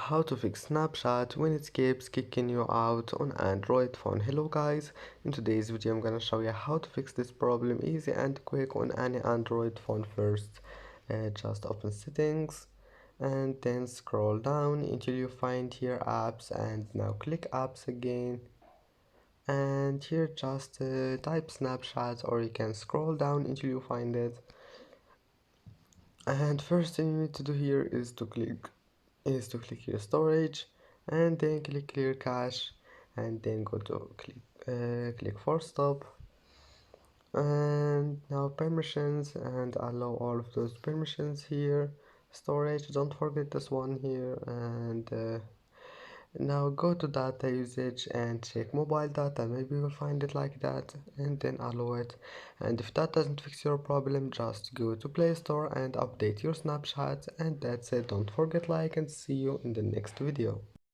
How to fix Snapchat when it keeps kicking you out on Android phone. Hello guys, in today's video I'm gonna show you how to fix this problem easy and quick on any Android phone. First, just open settings and then scroll down until you find here apps, and now click apps again, and here just type Snapchat, or you can scroll down until you find it. And first thing you need to do here is to click your storage, and then click clear cache, and then go to click force stop, and now permissions, and allow all of those permissions here. Storage, don't forget this one here, and now go to data usage and check mobile data, maybe you will find it like that, and then allow it. And if that doesn't fix your problem, just go to Play Store and update your Snapchat, and that's it. Don't forget like, and see you in the next video.